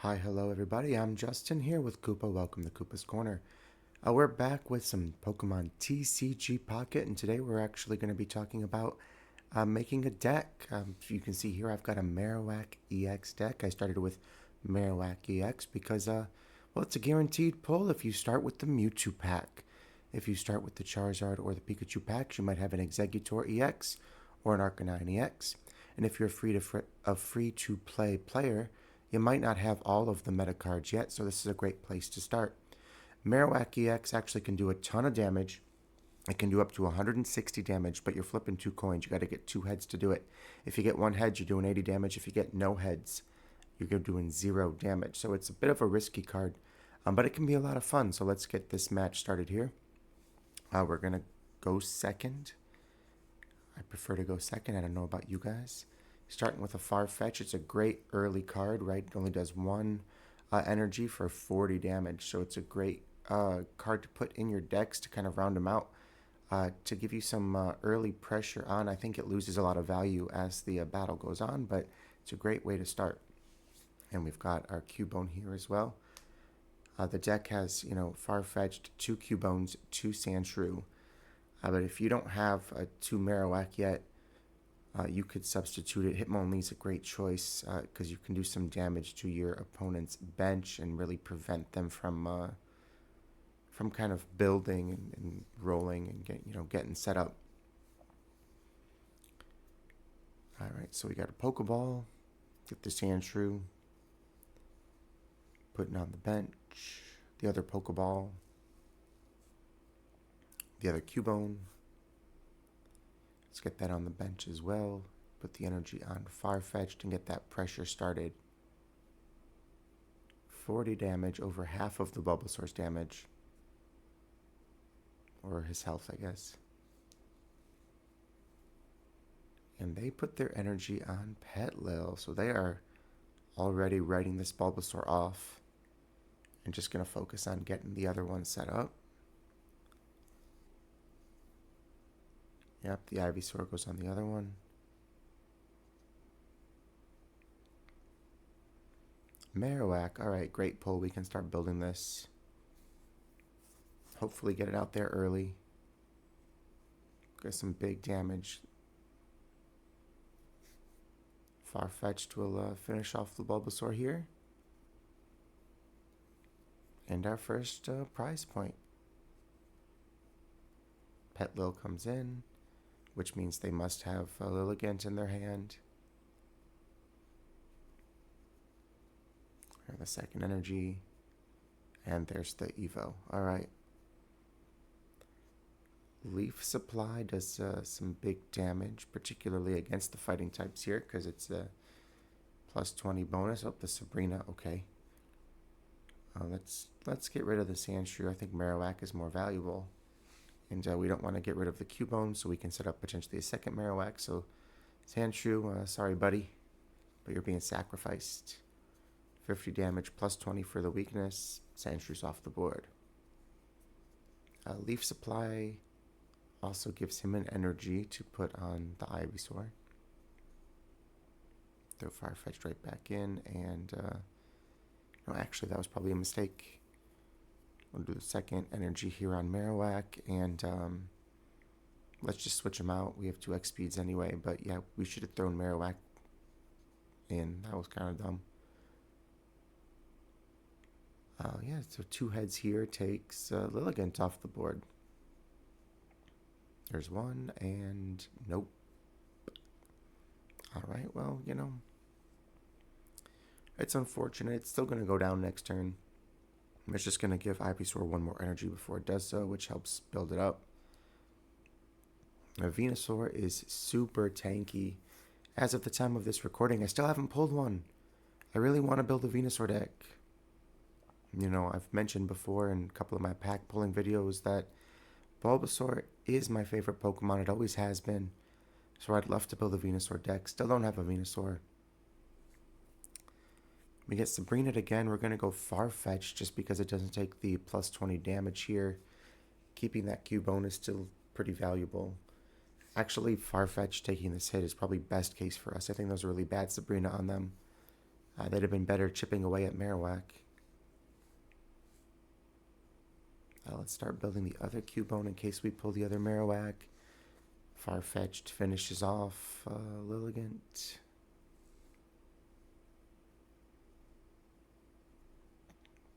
Hi, hello everybody. I'm Justin here with Koopa. Welcome to Koopa's Corner. We're back with some Pokemon TCG Pocket, and today we're actually going to be talking about making a deck. You can see here I've got a Marowak EX deck. I started with Marowak EX because, well, it's a guaranteed pull if you start with the Mewtwo pack. If you start with the Charizard or the Pikachu packs, you might have an Exeggutor EX or an Arcanine EX. And if you're a free-to-play player, you might not have all of the meta cards yet, so this is a great place to start. Marowak EX actually can do a ton of damage. It can do up to 160 damage, but you're flipping 2 coins. You got to get 2 heads to do it. If you get 1 head, you're doing 80 damage. If you get no heads, you're doing 0 damage. So it's a bit of a risky card, but it can be a lot of fun. So let's get this match started here. We're going to go second. I prefer to go second. I don't know about you guys. Starting with a Farfertch'd, it's a great early card, right? It only does 1 energy for 40 damage, so it's a great card to put in your decks to kind of round them out, to give you some early pressure on. I think it loses a lot of value as the battle goes on, but it's a great way to start. And we've got our Cubone here as well. The deck has, Farfetch'd, 2 Cubones, 2 Sandshrew. But if you don't have a 2 Marowak yet, you could substitute it. Hitmonlee is a great choice because you can do some damage to your opponent's bench and really prevent them from kind of building and rolling and getting set up. All right, so we got a Pokeball. Get the Sandshrew. Putting on the bench. The other Pokeball. The other Cubone. Let's get that on the bench as well. Put the energy on Farfetch'd and get that pressure started. 40 damage, over half of the Bulbasaur's damage. Or his health, I guess. And they put their energy on Petlil, so they are already writing this Bulbasaur off. And just going to focus on getting the other one set up. Yep, the Ivysaur goes on the other one. Marowak, alright, great pull. We can start building this. Hopefully get it out there early. Get some big damage. Farfetch'd will finish off the Bulbasaur here. And our first prize point. Petlil comes in, which means they must have a Lilligant in their hand. And the second energy. And there's the Evo. Alright. Leaf Supply does some big damage, particularly against the fighting types here, because it's a plus 20 bonus. Oh, the Sabrina, okay. Let's get rid of the Sandshrew. I think Marowak is more valuable. And we don't want to get rid of the Cubone, so we can set up potentially a second Marowak. So, Sandshrew, sorry, buddy, but you're being sacrificed. 50 damage, plus 20 for the weakness. Sandshrew's off the board. Leaf Supply also gives him an energy to put on the Ivysaur. Throw Farfetch'd right back in, and no, actually, that was probably a mistake. We'll do the second energy here on Marowak, and let's just switch them out. We have 2 X speeds anyway, but yeah, we should have thrown Marowak in. That was kind of dumb. Yeah, so 2 heads here takes Lilligant off the board. There's 1, and nope. Alright, well, it's unfortunate. It's still going to go down next turn. It's just going to give Ivysaur 1 more energy before it does so, which helps build it up. Now, Venusaur is super tanky. As of the time of this recording, I still haven't pulled one. I really want to build a Venusaur deck. I've mentioned before in a couple of my pack pulling videos that Bulbasaur is my favorite Pokemon. It always has been. So I'd love to build a Venusaur deck. Still don't have a Venusaur. We get Sabrina again. We're going to go Farfetch'd just because it doesn't take the plus 20 damage here. Keeping that Cubone is still pretty valuable. Actually, Farfetch'd taking this hit is probably best case for us. I think those are really bad Sabrina on them. They'd have been better chipping away at Marowak. Let's start building the other Cubone in case we pull the other Marowak. Farfertch'd finishes off Lilligant.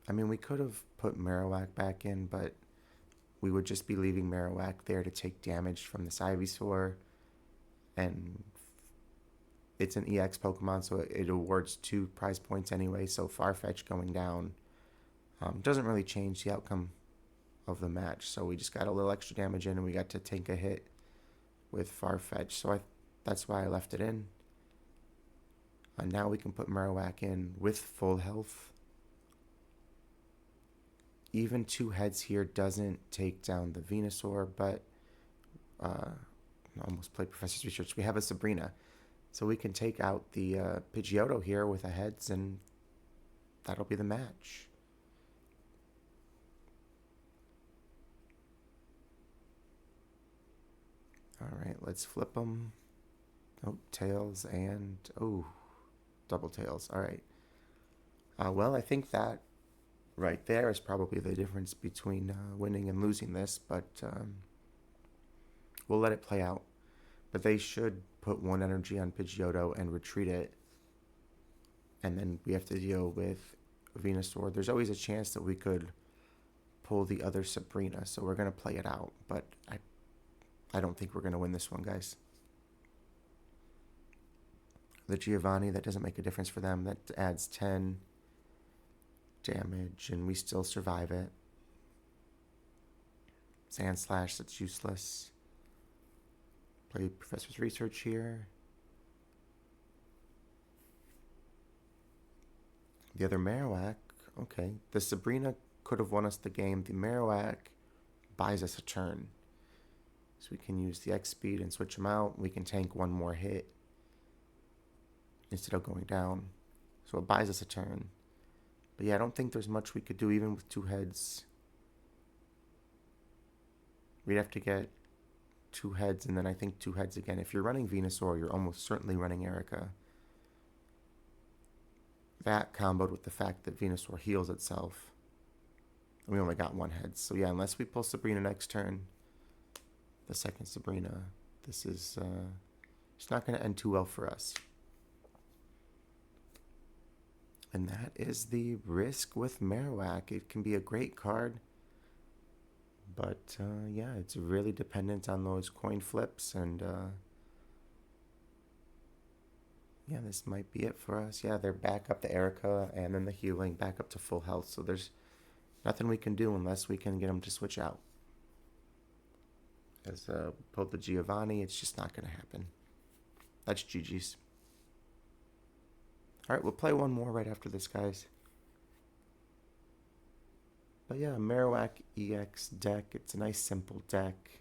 I mean, we could have put Marowak back in, but we would just be leaving Marowak there to take damage from this Ivysaur. And it's an EX Pokemon, so it awards 2 prize points anyway, so Farfetch'd going down doesn't really change the outcome of the match. So we just got a little extra damage in, and we got to take a hit with Farfetch'd, so that's why I left it in. And now we can put Marowak in with full health. Even 2 heads here doesn't take down the Venusaur, but I almost played Professor's Research. We have a Sabrina, so we can take out the Pidgeotto here with a heads, and that'll be the match. All right, let's flip them. Oh, tails and, oh, double tails. All right. Well, I think that right there is probably the difference between winning and losing this, but we'll let it play out. But they should put 1 energy on Pidgeotto and retreat it, and then we have to deal with Venusaur. There's always a chance that we could pull the other Sabrina, so we're going to play it out, but I don't think we're going to win this one, guys. The Giovanni, that doesn't make a difference for them. That adds 10 damage, and we still survive it. Sand Slash, that's useless. Play Professor's Research here. The other Marowak, okay. The Sabrina could have won us the game. The Marowak buys us a turn. So we can use the X speed and switch them out. We can tank 1 more hit instead of going down. So it buys us a turn. But yeah, I don't think there's much we could do even with 2 heads. We'd have to get 2 heads and then I think 2 heads again. If you're running Venusaur, you're almost certainly running Erica. That comboed with the fact that Venusaur heals itself. And we only got 1 head. So yeah, unless we pull Sabrina next turn, the second Sabrina, this is it's not going to end too well for us. And that is the risk with Marowak. It can be a great card, but yeah, it's really dependent on those coin flips, and yeah, this might be it for us. Yeah, they're back up to Erica, and then the healing back up to full health, so there's nothing we can do unless we can get them to switch out. As pulled the Giovanni, it's just not going to happen. That's GG's. Alright, we'll play one more right after this, guys. But yeah, Marowak EX deck. It's a nice, simple deck.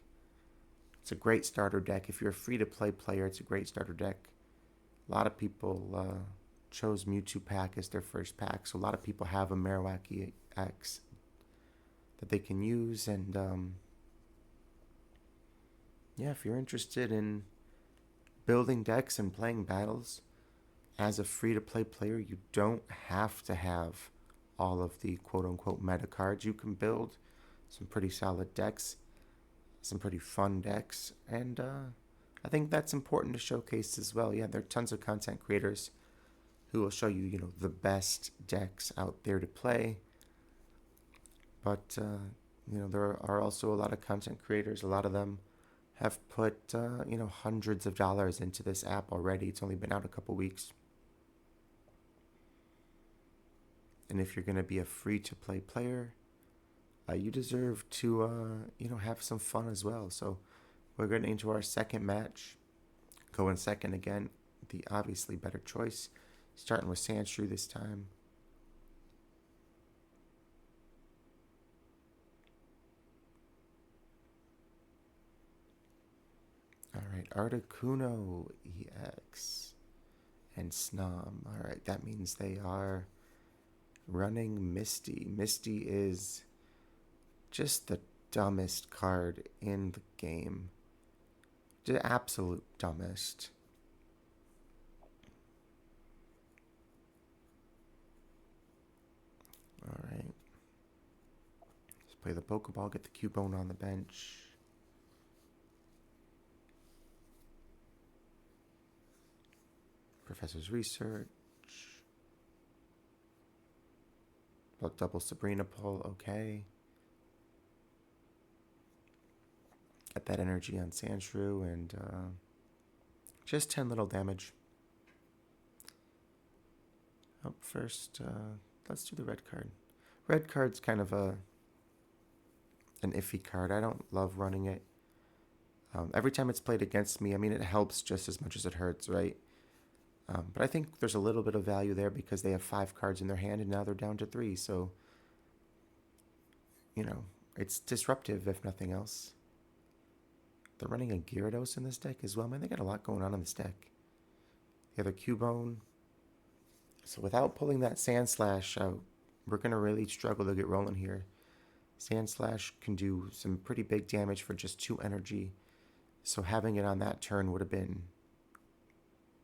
It's a great starter deck. If you're a free-to-play player, it's a great starter deck. A lot of people chose Mewtwo pack as their first pack, so a lot of people have a Marowak EX that they can use, and yeah, if you're interested in building decks and playing battles as a free-to-play player, you don't have to have all of the quote-unquote meta cards. You can build some pretty solid decks, some pretty fun decks, and I think that's important to showcase as well. Yeah, there are tons of content creators who will show you, the best decks out there to play, but there are also a lot of content creators. A lot of them have put hundreds of dollars into this app already. It's only been out a couple weeks. And if you're going to be a free-to-play player, you deserve to have some fun as well. So we're getting into our second match. Going second again, the obviously better choice. Starting with Sandshrew this time. Alright, Articuno EX and Snom. Alright, that means they are running Misty. Misty is just the dumbest card in the game. The absolute dumbest. Play the Pokeball, get the Cubone on the bench. Professor's Research. Double Sabrina pull, okay. Get that energy on Sandshrew and just 10 little damage. Up first, let's do the red card. Red card's kind of an iffy card. I don't love running it. Every time it's played against me, I mean, it helps just as much as it hurts, right? But I think there's a little bit of value there because they have 5 cards in their hand and now they're down to 3. So, you know, it's disruptive if nothing else. They're running a Gyarados in this deck as well. Man, they got a lot going on in this deck. The other Cubone. So without pulling that Sandslash out, we're going to really struggle to get rolling here. Sandslash can do some pretty big damage for just 2 energy. So having it on that turn would have been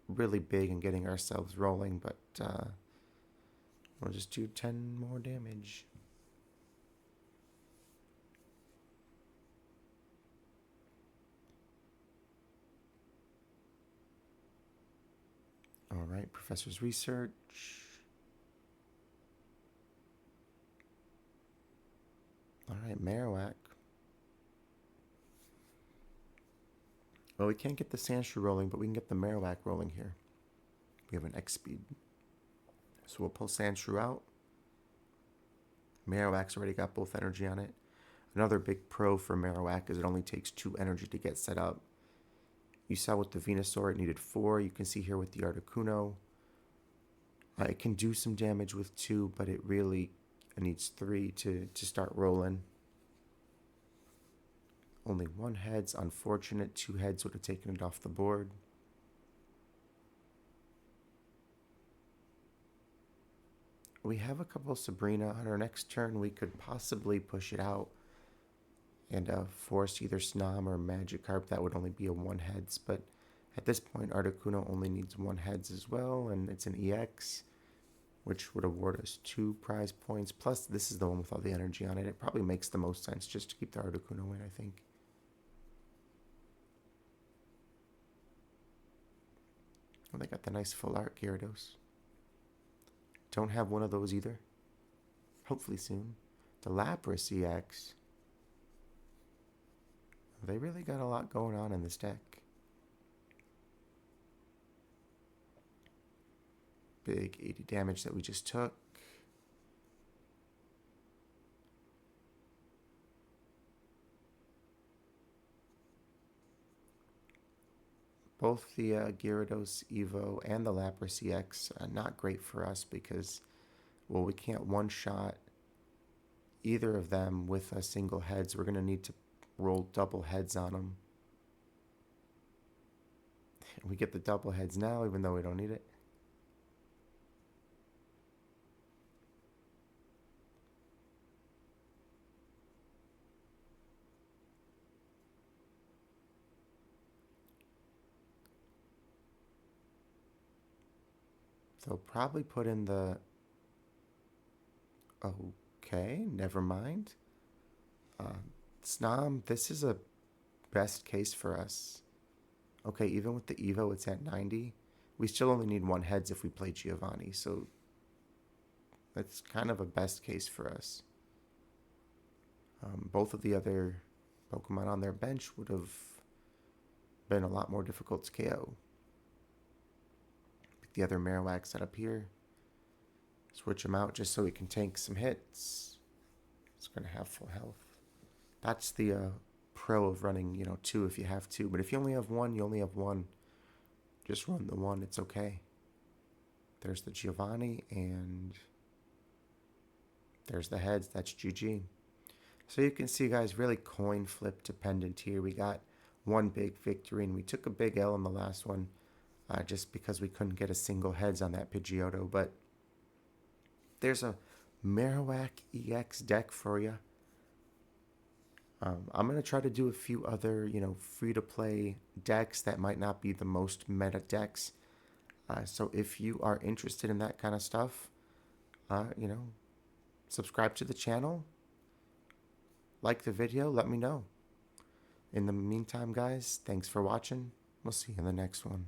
really big in getting ourselves rolling, but we'll just do 10 more damage. All right, Professor's Research. All right, Marowak. Well, we can't get the Sandshrew rolling, but we can get the Marowak rolling here. We have an X speed. So we'll pull Sandshrew out. Marowak's already got both energy on it. Another big pro for Marowak is it only takes 2 energy to get set up. You saw with the Venusaur it needed 4. You can see here with the Articuno. It can do some damage with 2, but it really needs 3 to start rolling. Only 1 head's unfortunate. 2 heads would have taken it off the board. We have a couple Sabrina. On our next turn, we could possibly push it out and force either Snom or Magikarp. That would only be a 1 heads, but at this point, Articuno only needs 1 heads as well, and it's an EX, which would award us 2 prize points. Plus, this is the one with all the energy on it. It probably makes the most sense just to keep the Articuno in, I think. Oh, they got the nice full art Gyarados. Don't have one of those either. Hopefully soon. The Lapras EX. They really got a lot going on in this deck. Big 80 damage that we just took. Both the Gyarados Evo and the Lapras EX are not great for us because, well, we can't one-shot either of them with a single heads. We're going to need to roll double heads on them. We get the double heads now, even though we don't need it. So probably put in the... Okay, never mind. Snom, this is a best case for us. Okay, even with the Evo, it's at 90. We still only need 1 heads if we play Giovanni, so that's kind of a best case for us. Both of the other Pokemon on their bench would have been a lot more difficult to KO. Pick the other Marowak set up here. Switch him out just so he can tank some hits. It's going to have full health. That's the pro of running, 2 if you have 2. But if you only have 1, you only have 1. Just run the 1. It's okay. There's the Giovanni, and there's the heads. That's GG. So you can see, guys, really coin flip dependent here. We got 1 big victory, and we took a big L in the last one just because we couldn't get a single heads on that Pidgeotto. But there's a Marowak EX deck for you. I'm going to try to do a few other, free-to-play decks that might not be the most meta decks. So if you are interested in that kind of stuff, subscribe to the channel. like the video, let me know. In the meantime, guys, thanks for watching. We'll see you in the next one.